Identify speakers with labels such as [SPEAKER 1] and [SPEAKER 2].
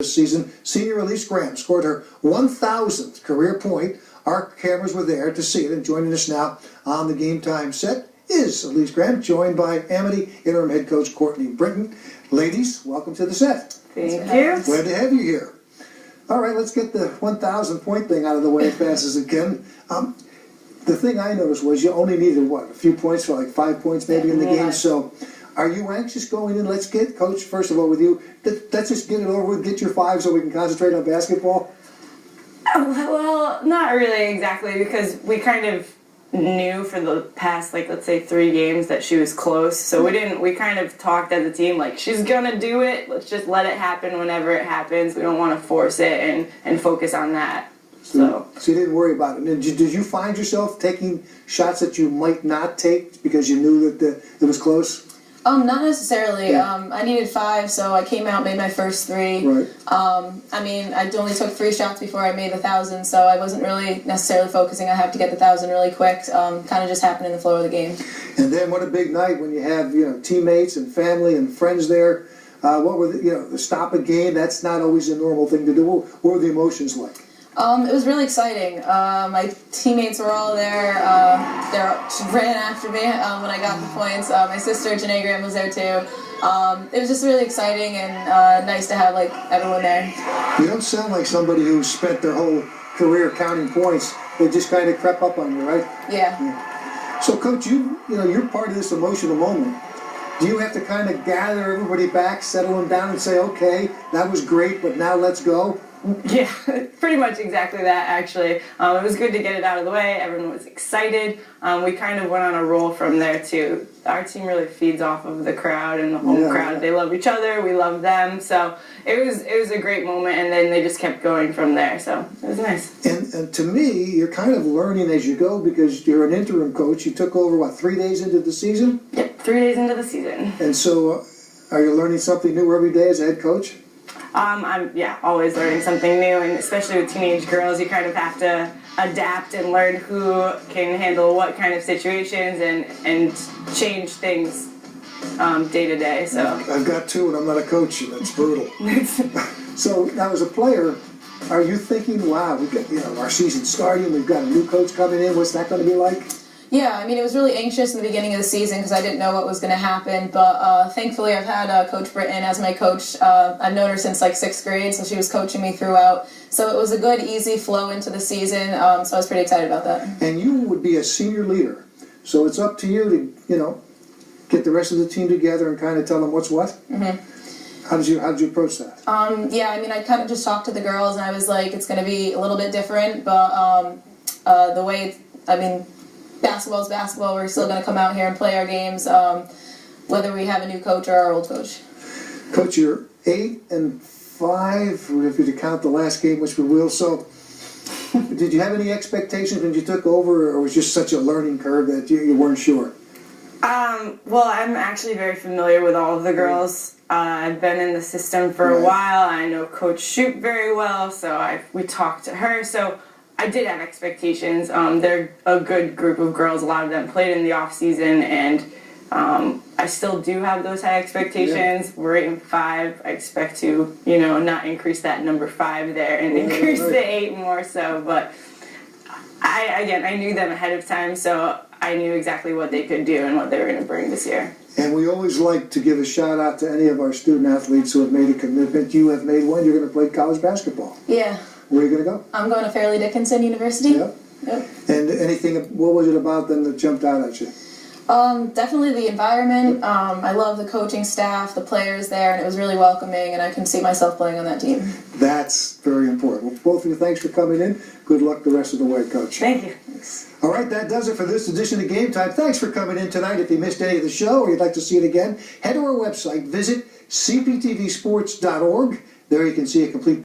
[SPEAKER 1] this season, senior Elise Graham scored her 1,000th career point. Our cameras were there to see it, and joining us now on the Game Time set is Elise Graham, joined by Amity interim head coach Courtney Britton. Ladies, welcome to the set.
[SPEAKER 2] Thank you.
[SPEAKER 1] Glad to have you here. All right, let's get the 1,000 point thing out of the way as fast as it can. The thing I noticed was you only needed, what, a few points for like 5 points maybe in the game. So are you anxious going in? Let's get, Coach, first of all with you, let's just get it over with, get your 5 so we can concentrate on basketball.
[SPEAKER 2] Well, not really exactly, because we kind of knew for the past, like, let's say 3 games that she was close. So we kind of talked as a team, like, she's gonna do it. Let's just let it happen whenever it happens. We don't want to force it and focus on that. So
[SPEAKER 1] you didn't worry about it. And did you find yourself taking shots that you might not take because you knew that it was close?
[SPEAKER 3] Not necessarily.
[SPEAKER 1] Yeah.
[SPEAKER 3] I needed 5, so I came out, made my first 3.
[SPEAKER 1] Right.
[SPEAKER 3] I mean, I only took 3 shots before I made the 1,000, so I wasn't really necessarily focusing. I have to get the 1,000 really quick. Kind of just happened in the flow of the game.
[SPEAKER 1] And then what a big night when you have teammates and family and friends there. What were the stop a game? That's not always a normal thing to do. What were the emotions like?
[SPEAKER 3] It was really exciting. My teammates were all there. They ran after me when I got the points. My sister, Janae Graham, was there too. It was just really exciting and nice to have everyone there.
[SPEAKER 1] You don't sound like somebody who spent their whole career counting points. They just kind of crept up on you, right?
[SPEAKER 3] Yeah.
[SPEAKER 1] So, Coach, you're part of this emotional moment. Do you have to kind of gather everybody back, settle them down, and say, okay, that was great, but now let's go?
[SPEAKER 2] yeah, pretty much exactly that, actually. It was good to get it out of the way. Everyone was excited. We kind of went on a roll from there, too. Our team really feeds off of the crowd and the home crowd. They love each other. We love them. So it was a great moment, and then they just kept going from there. So it was nice.
[SPEAKER 1] And to me, you're kind of learning as you go because you're an interim coach. You took over, 3 days into the season?
[SPEAKER 2] Yep, 3 days into the season.
[SPEAKER 1] And so are you learning something new every day as a head coach?
[SPEAKER 2] I'm always learning something new, and especially with teenage girls, you kind of have to adapt and learn who can handle what kind of situations and change things day to day. So
[SPEAKER 1] I've got 2, and I'm not a coach, and that's brutal. So now, as a player, are you thinking, wow, we've got our season starting, we've got a new coach coming in, what's that going to be like?
[SPEAKER 3] Yeah, I mean, it was really anxious in the beginning of the season because I didn't know what was going to happen, but thankfully I've had Coach Britton as my coach. I've known her since 6th grade, so she was coaching me throughout. So it was a good, easy flow into the season, so I was pretty excited about that. And
[SPEAKER 1] you would be a senior leader, so it's up to you to, get the rest of the team together and kind of tell them what's what? Mm-hmm. How did you approach that?
[SPEAKER 3] Yeah, I mean, I kind of just talked to the girls, and I was like, it's going to be a little bit different, but the way, basketball's basketball. We're still going to come out here and play our games, whether we have a new coach or our old coach.
[SPEAKER 1] Coach, you're 8-5, if you count the last game, which we will. So, did you have any expectations when you took over, or was it just such a learning curve that you weren't sure?
[SPEAKER 2] Well, I'm actually very familiar with all of the girls. I've been in the system for a while. I know Coach Shoup very well, so we talked to her. So I did have expectations. They're a good group of girls. A lot of them played in the off season, and I still do have those high expectations. Yeah. We're 8-5. I expect to, not increase that number 5 there and increase the 8 more so. But I knew them ahead of time, so I knew exactly what they could do and what they were going to bring this year.
[SPEAKER 1] And we always like to give a shout out to any of our student athletes who have made a commitment. You have made one. You're going to play college basketball.
[SPEAKER 3] Yeah.
[SPEAKER 1] Where are you going to go?
[SPEAKER 3] I'm going to Fairleigh Dickinson University.
[SPEAKER 1] Yep. And what was it about them that jumped out at you?
[SPEAKER 3] Definitely the environment. I love the coaching staff, the players there, and it was really welcoming, and I can see myself playing on that team. That's very important. Well, both of you, thanks for coming in. Good luck the rest of the way, Coach.
[SPEAKER 2] Thank you. Thanks.
[SPEAKER 1] All right, that does it for this edition of Game Time. Thanks for coming in tonight. If you missed any of the show or you'd like to see it again, head to our website, visit cptvsports.org. There you can see a complete